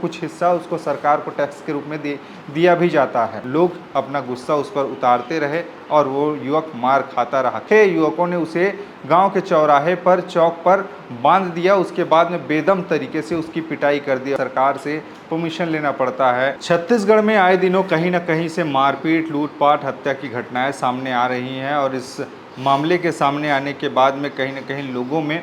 कुछ हिस्सा उसको सरकार को टैक्स के रूप में दिया भी जाता है। लोग अपना गुस्सा उस पर उतारते रहे और वो युवक मार खाता रहा। 6 युवकों ने उसे गांव के चौराहे पर चौक पर बांध दिया। उसके बाद में बेदम तरीके से उसकी पिटाई कर दी। सरकार से परमिशन लेना पड़ता है। छत्तीसगढ़ में आए दिनों कहीं न कहीं से मारपीट, लूटपाट, हत्या की घटनाएं सामने आ रही हैं और इस मामले के सामने आने के बाद में कहीं न कहीं लोगों में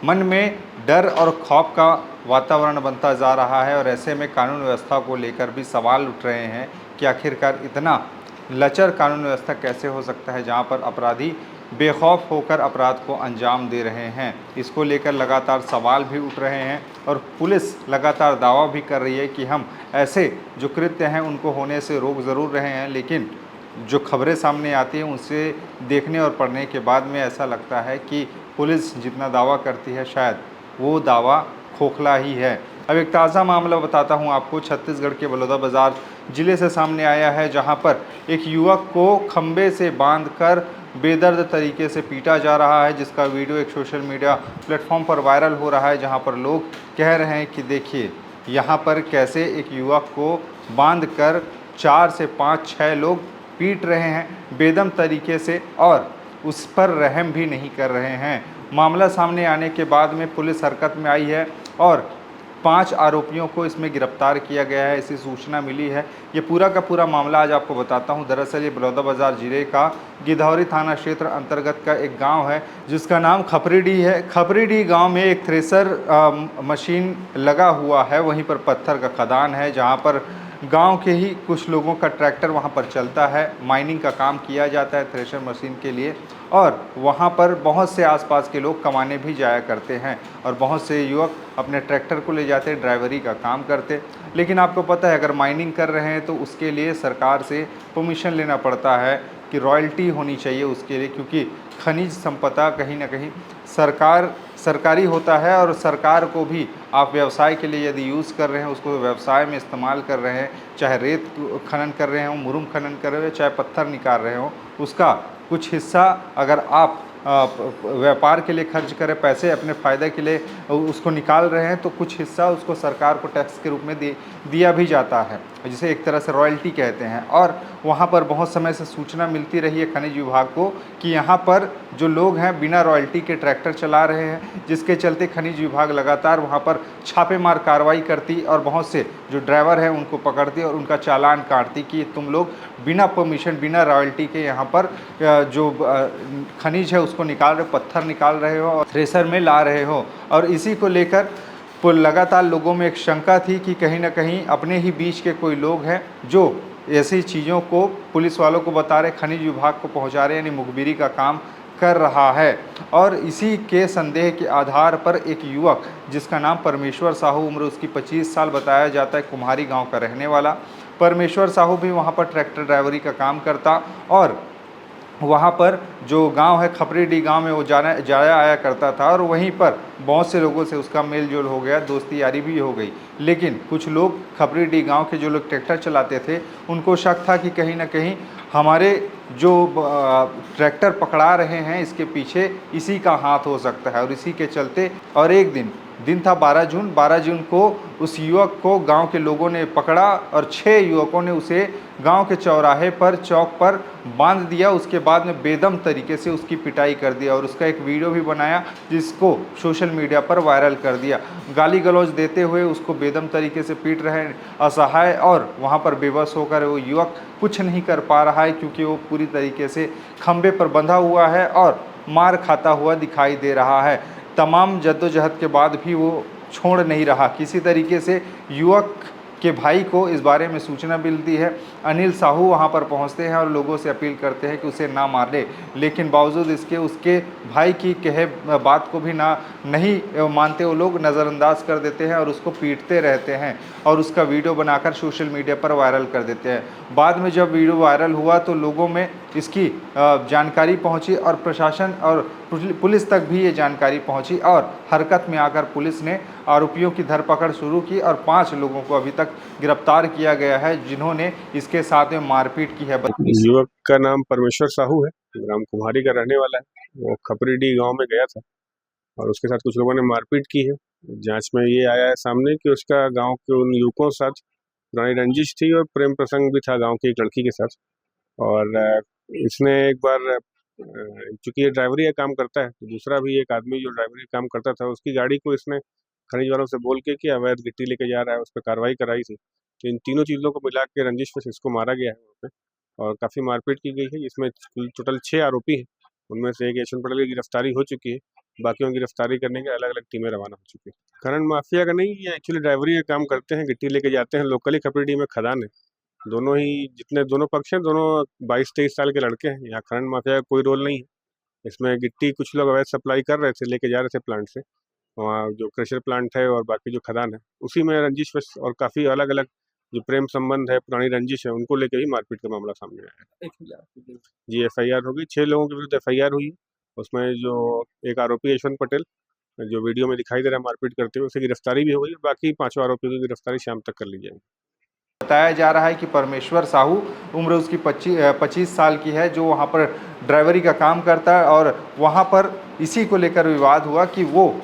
मन में डर और खौफ का वातावरण बनता जा रहा है और ऐसे में कानून व्यवस्था को लेकर भी सवाल उठ रहे हैं कि आखिरकार इतना लचर कानून व्यवस्था कैसे हो सकता है जहां पर अपराधी बेखौफ होकर अपराध को अंजाम दे रहे हैं। इसको लेकर लगातार सवाल भी उठ रहे हैं और पुलिस लगातार दावा भी कर रही है कि हम ऐसे जो कृत्य हैं उनको होने से रोक ज़रूर रहे हैं, लेकिन जो खबरें सामने आती हैं उनसे देखने और पढ़ने के बाद में ऐसा लगता है कि पुलिस जितना दावा करती है शायद वो दावा खोखला ही है। अब एक ताज़ा मामला बताता हूँ आपको, छत्तीसगढ़ के बलौदाबाजार ज़िले से सामने आया है, जहाँ पर एक युवक को खंबे से बांधकर बेदर्द तरीके से पीटा जा रहा है, जिसका वीडियो एक सोशल मीडिया प्लेटफॉर्म पर वायरल हो रहा है, जहाँ पर लोग कह रहे हैं कि देखिए यहाँ पर कैसे एक युवक को बांधकर 4 से 5-6 लोग पीट रहे हैं बेदम तरीके से और उस पर रहम भी नहीं कर रहे हैं। मामला सामने आने के बाद में पुलिस हरकत में आई है और 5 आरोपियों को इसमें गिरफ्तार किया गया है, ऐसी सूचना मिली है। ये पूरा का पूरा मामला आज आपको बताता हूँ। दरअसल ये बलौदाबाजार जिले का गिधौरी थाना क्षेत्र अंतर्गत का एक गांव है जिसका नाम खपरीडीह है। खपरीडीह गांव में एक थ्रेसर मशीन लगा हुआ है, वहीं पर पत्थर का खदान है, जहाँ पर गांव के ही कुछ लोगों का ट्रैक्टर वहां पर चलता है। माइनिंग का काम किया जाता है थ्रेशर मशीन के लिए और वहां पर बहुत से आसपास के लोग कमाने भी जाया करते हैं और बहुत से युवक अपने ट्रैक्टर को ले जाते, ड्राइवरी का काम करते। लेकिन आपको पता है अगर माइनिंग कर रहे हैं तो उसके लिए सरकार से परमिशन लेना पड़ता है कि रॉयल्टी होनी चाहिए उसके लिए, क्योंकि खनिज संपदा कहीं ना कहीं सरकारी होता है और सरकार को भी आप व्यवसाय के लिए यदि यूज़ कर रहे हैं, उसको व्यवसाय में इस्तेमाल कर रहे हैं, चाहे रेत खनन कर रहे हों, मुरुम खनन कर रहे हो, चाहे पत्थर निकाल रहे हों, उसका कुछ हिस्सा अगर आप व्यापार के लिए खर्च करें, पैसे अपने फ़ायदे के लिए उसको निकाल रहे हैं, तो कुछ हिस्सा उसको सरकार को टैक्स के रूप में दिया भी जाता है, जिसे एक तरह से रॉयल्टी कहते हैं। और वहाँ पर बहुत समय से सूचना मिलती रही है खनिज विभाग को कि यहाँ पर जो लोग हैं बिना रॉयल्टी के ट्रैक्टर चला रहे हैं, जिसके चलते खनिज विभाग लगातार वहाँ पर छापेमार कार्रवाई करती और बहुत से जो ड्राइवर हैं उनको पकड़ती और उनका चालान काटती कि तुम लोग बिना परमिशन, बिना रॉयल्टी के यहाँ पर जो खनिज है उसको निकाल रहे हो, पत्थर निकाल रहे हो और थ्रेसर में ला रहे हो। और इसी को लेकर लगातार लोगों में एक शंका थी कि कहीं ना कहीं अपने ही बीच के कोई लोग हैं जो ऐसी चीज़ों को पुलिस वालों को बता रहे, खनिज विभाग को पहुंचा रहे, यानी मुखबिरी का काम कर रहा है। और इसी के संदेह के आधार पर एक युवक जिसका नाम परमेश्वर साहू, उम्र उसकी 25 साल बताया जाता है, कुम्हारी गांव का रहने वाला परमेश्वर साहू भी वहां पर ट्रैक्टर ड्राइवरी का काम करता और वहाँ पर जो गांव है खपरीडीह गांव में वो जाया आया करता था और वहीं पर बहुत से लोगों से उसका मेल जोल हो गया, दोस्ती यारी भी हो गई। लेकिन कुछ लोग खपरीडीह गांव के जो लोग ट्रैक्टर चलाते थे उनको शक था कि कहीं ना कहीं हमारे जो ट्रैक्टर पकड़ा रहे हैं इसके पीछे इसी का हाथ हो सकता है। और इसी के चलते और एक दिन था 12 जून को उस युवक को गांव के लोगों ने पकड़ा और 6 युवकों ने उसे गांव के चौराहे पर चौक पर बांध दिया। उसके बाद में बेदम तरीके से उसकी पिटाई कर दिया और उसका एक वीडियो भी बनाया जिसको सोशल मीडिया पर वायरल कर दिया। गाली गलौज देते हुए उसको बेदम तरीके से पीट रहे हैं, असहाय, और वहाँ पर बेबस होकर वो युवक कुछ नहीं कर पा रहा है क्योंकि वो पूरी तरीके से खंबे पर बंधा हुआ है और मार खाता हुआ दिखाई दे रहा है। तमाम जद्दोजहद के बाद भी वो छोड़ नहीं रहा। किसी तरीके से युवक के भाई को इस बारे में सूचना मिलती है। अनिल साहू वहां पर पहुंचते हैं और लोगों से अपील करते हैं कि उसे ना मारे, लेकिन बावजूद इसके उसके भाई की कहे बात को भी नहीं मानते वो लोग, नज़रअंदाज कर देते हैं और उसको पीटते रहते हैं और उसका वीडियो बनाकर सोशल मीडिया पर वायरल कर देते हैं। बाद में जब वीडियो वायरल हुआ तो लोगों में इसकी जानकारी पहुंची और प्रशासन और पुलिस तक भी ये जानकारी पहुंची और हरकत में आकर पुलिस ने आरोपियों की धरपकड़ शुरू की और 5 लोगों को अभी तक गिरफ्तार किया गया है जिन्होंने इसके साथ में मारपीट की है। युवक का नाम परमेश्वर साहू है, ग्राम कुम्हारी का रहने वाला है। वो खपरीडीह गांव में गया था और उसके साथ कुछ लोगों ने मारपीट की है। जांच में ये आया है सामने कि उसका गांव के उन युवकों के साथ पुरानी रंजिश थी और प्रेम प्रसंग भी था गांव की एक लड़की के साथ। और इसने एक बार चूंकि ये ड्राइवरी का काम करता है, तो दूसरा भी एक आदमी जो ड्राइवरी का काम करता था उसकी गाड़ी को इसने खनिज वालों से बोल के कि अवैध गिट्टी लेके जा रहा है, उस पर कार्रवाई कराई थी। तो इन तीनों चीज़ों को मिला के रंजिश में इसको मारा गया है वहाँ पे, और काफ़ी मारपीट की गई है, जिसमें कुल टोटल 6 आरोपी हैं। उनमें से एक यशवंत पटेल की गिरफ्तारी हो चुकी है, बाकियों की गिरफ्तारी करने के अलग अलग टीमें रवाना हो चुकी है। खनन माफिया का नहीं, ये एक्चुअली ड्राइवरी का काम करते हैं, गिट्टी लेके जाते हैं। लोकली खपरीडी में खदान है, दोनों ही जितने दोनों पक्ष हैं, दोनों 22-23 साल के लड़के हैं। यहाँ खनन माफिया का कोई रोल नहीं है इसमें। गिट्टी कुछ लोग अवैध सप्लाई कर रहे थे, लेके जा रहे थे प्लांट से, वहाँ जो क्रेशर प्लांट है और बाकी जो खदान है उसी में रंजिश और काफ़ी अलग अलग जो प्रेम संबंध है, पुरानी रंजिश है, उनको लेके ही मारपीट का मामला सामने आया है। जी, FIR हो गई, 6 लोगों के विरुद्ध FIR हुई। उसमें जो एक आरोपी यशवंत पटेल जो वीडियो में दिखाई दे रहा है मारपीट करते हुए, उसकी गिरफ्तारी भी हो गई। बाकी 5 आरोपियों की गिरफ्तारी शाम तक कर ली जाएगी। बताया जा रहा है कि परमेश्वर साहू, उम्र उसकी 25 साल की है, जो वहाँ पर ड्राइवरी का काम करता है और वहाँ पर इसी को लेकर विवाद हुआ कि वो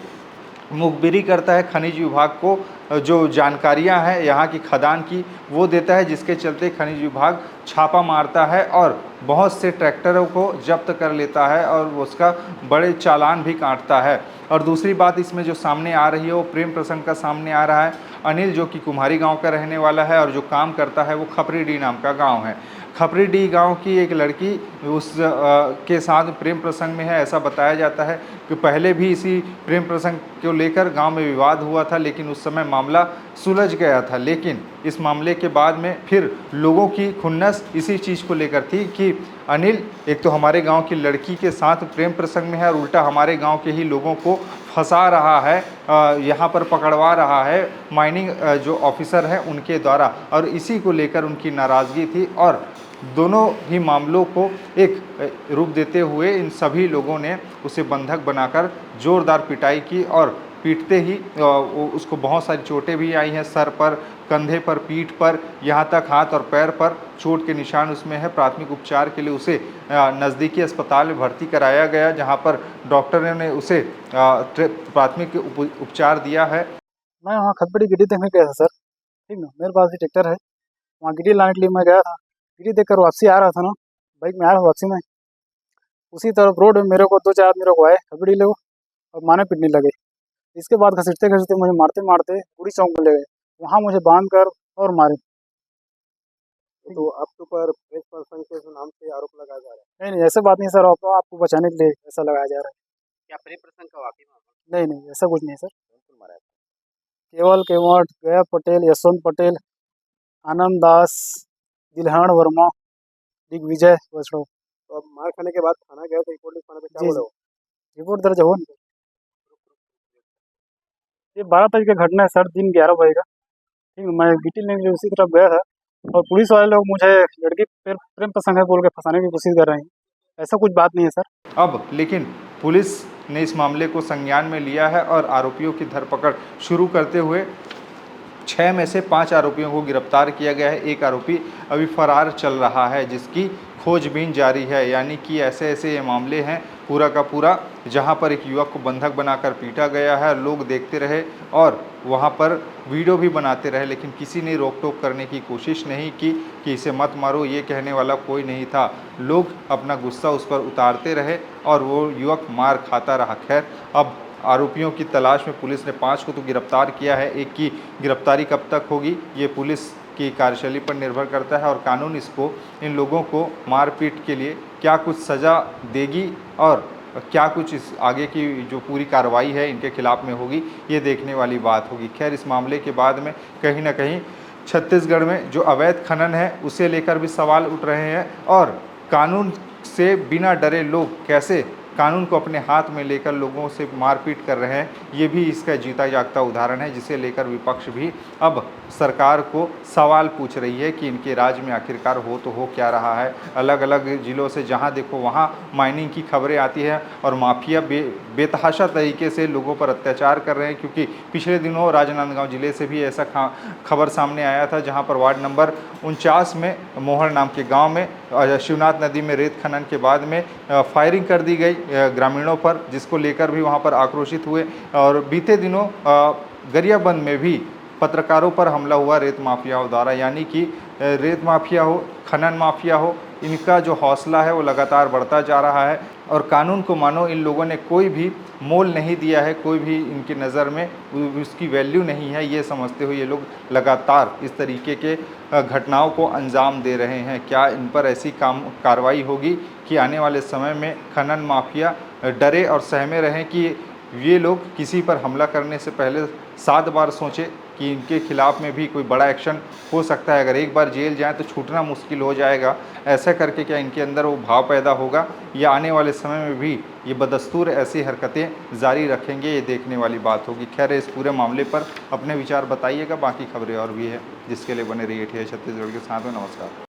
मुखबिरी करता है खनिज विभाग को, जो जानकारियां हैं यहाँ की खदान की वो देता है, जिसके चलते खनिज विभाग छापा मारता है और बहुत से ट्रैक्टरों को जब्त कर लेता है और उसका बड़े चालान भी काटता है। और दूसरी बात इसमें जो सामने आ रही है वो प्रेम प्रसंग का सामने आ रहा है। अनिल जो कि कुम्हारी गांव का रहने वाला है और जो काम करता है वो खपरीडी नाम का गांव है। खपरीडी गांव की एक लड़की उस के साथ प्रेम प्रसंग में है, ऐसा बताया जाता है कि पहले भी इसी प्रेम प्रसंग को लेकर गांव में विवाद हुआ था, लेकिन उस समय मामला सुलझ गया था। लेकिन इस मामले के बाद में फिर लोगों की खुन्नस इसी चीज़ को लेकर थी कि अनिल एक तो हमारे गांव की लड़की के साथ प्रेम प्रसंग में है और उल्टा हमारे गांव के ही लोगों को फंसा रहा है, यहाँ पर पकड़वा रहा है माइनिंग जो ऑफिसर हैं उनके द्वारा, और इसी को लेकर उनकी नाराज़गी थी। और दोनों ही मामलों को एक रूप देते हुए इन सभी लोगों ने उसे बंधक बनाकर जोरदार पिटाई की और पीटते ही उसको बहुत सारी चोटें भी आई हैं, सर पर, कंधे पर, पीठ पर, यहाँ तक हाथ और पैर पर चोट के निशान उसमें है। प्राथमिक उपचार के लिए उसे नज़दीकी अस्पताल में भर्ती कराया गया, जहाँ पर डॉक्टर ने उसे प्राथमिक उपचार दिया है। मैं वहाँ खपड़ी गिट्टी देखने गया था सर, ठीक ना। मेरे पास भी ट्रैक्टर है, वहाँ गिट्टी लाने के लिए मैं गया था। गिट्टी देखकर वापसी आ रहा था ना, बाइक में आ रहा था वापसी में, उसी तरफ रोड में मेरे को 2-4 आदमी को आए खपड़ी लोग और मारने पीटने लगे। इसके बाद घसीटते घसीटते मुझे मारते मारते पूरी चौक में ले गए, वहाँ मुझे बांध कर और मारे। तो आपके ऊपर प्रेस पर्सन के नाम से आरोप लगाया जा रहा है? नहीं, ऐसा बात नहीं सर, आपको बचाने के लिए ऐसा लगाया जा रहा है। क्या प्रेम प्रसंग का वाकई मामला? नहीं, ऐसा कुछ नहीं सर। कौन मारा है? केवल केवट, गया पटेल, यशवंत पटेल, आनंद दास, दिलहन वर्मा, दिग्विजय वैष्णव। तो अब मार खाने के बाद थाना गए थे, रिपोर्ट लिखवाने पे क्या जी बोला वो? रिपोर्ट दर्ज हो नहीं। ये 12 तारीख का घटना है सर, दिन 11 बजे का, ठीक है। मैं गिट्टी लेने के लिए उसी तरफ गया था और पुलिस वाले लोग मुझे लड़की प्रेम प्रसंग है बोल के फंसाने की कोशिश कर रहे हैं। ऐसा कुछ बात नहीं है सर। अब लेकिन पुलिस ने इस मामले को संज्ञान में लिया है और आरोपियों की धरपकड़ शुरू करते हुए 6 में से 5 आरोपियों को गिरफ्तार किया गया है। एक आरोपी अभी फरार चल रहा है, जिसकी खोजबीन जारी है। यानी कि ऐसे ऐसे ये मामले हैं पूरा का पूरा, जहां पर एक युवक को बंधक बनाकर पीटा गया है, लोग देखते रहे और वहां पर वीडियो भी बनाते रहे, लेकिन किसी ने रोक टोक करने की कोशिश नहीं की कि इसे मत मारो, ये कहने वाला कोई नहीं था। लोग अपना गुस्सा उस पर उतारते रहे और वो युवक मार खाता रहा। खैर, अब आरोपियों की तलाश में पुलिस ने 5 को तो गिरफ्तार किया है, एक की गिरफ्तारी कब तक होगी ये पुलिस की कार्यशैली पर निर्भर करता है और कानून इसको, इन लोगों को मारपीट के लिए क्या कुछ सज़ा देगी और क्या कुछ इस आगे की जो पूरी कार्रवाई है इनके खिलाफ में होगी, ये देखने वाली बात होगी। खैर, इस मामले के बाद में कहीं ना कहीं छत्तीसगढ़ में जो अवैध खनन है उसे लेकर भी सवाल उठ रहे हैं और कानून से बिना डरे लोग कैसे कानून को अपने हाथ में लेकर लोगों से मारपीट कर रहे हैं, ये भी इसका जीता जागता उदाहरण है, जिसे लेकर विपक्ष भी अब सरकार को सवाल पूछ रही है कि इनके राज्य में आखिरकार हो तो हो क्या रहा है। अलग अलग ज़िलों से जहां देखो वहां माइनिंग की खबरें आती हैं और माफिया बेतहाशा तरीके से लोगों पर अत्याचार कर रहे हैं, क्योंकि पिछले दिनों राजनांदगांव जिले से भी ऐसा खबर सामने आया था, जहाँ पर वार्ड नंबर 49 में मोहर नाम के गाँव में शिवनाथ नदी में रेत खनन के बाद में फायरिंग कर दी गई ग्रामीणों पर, जिसको लेकर भी वहाँ पर आक्रोशित हुए। और बीते दिनों गरियाबंद में भी पत्रकारों पर हमला हुआ रेत माफियाओं द्वारा, यानी कि रेत माफिया हो, खनन माफिया हो, इनका जो हौसला है वो लगातार बढ़ता जा रहा है और कानून को मानो इन लोगों ने कोई भी मोल नहीं दिया है, कोई भी इनकी नज़र में उसकी वैल्यू नहीं है, ये समझते हुए ये लोग लगातार इस तरीके के घटनाओं को अंजाम दे रहे हैं। क्या इन पर ऐसी कार्रवाई होगी कि आने वाले समय में खनन माफिया डरे और सहमे रहें कि ये लोग किसी पर हमला करने से पहले 7 बार सोचें कि इनके खिलाफ़ में भी कोई बड़ा एक्शन हो सकता है। अगर एक बार जेल जाएँ तो छूटना मुश्किल हो जाएगा। ऐसा करके क्या इनके अंदर वो भाव पैदा होगा या आने वाले समय में भी ये बदस्तूर ऐसी हरकतें जारी रखेंगे, ये देखने वाली बात होगी। खैर, इस पूरे मामले पर अपने विचार बताइएगा। बाकी खबरें और भी है, जिसके लिए बने रहिए छत्तीसगढ़ के साथ में। नमस्कार।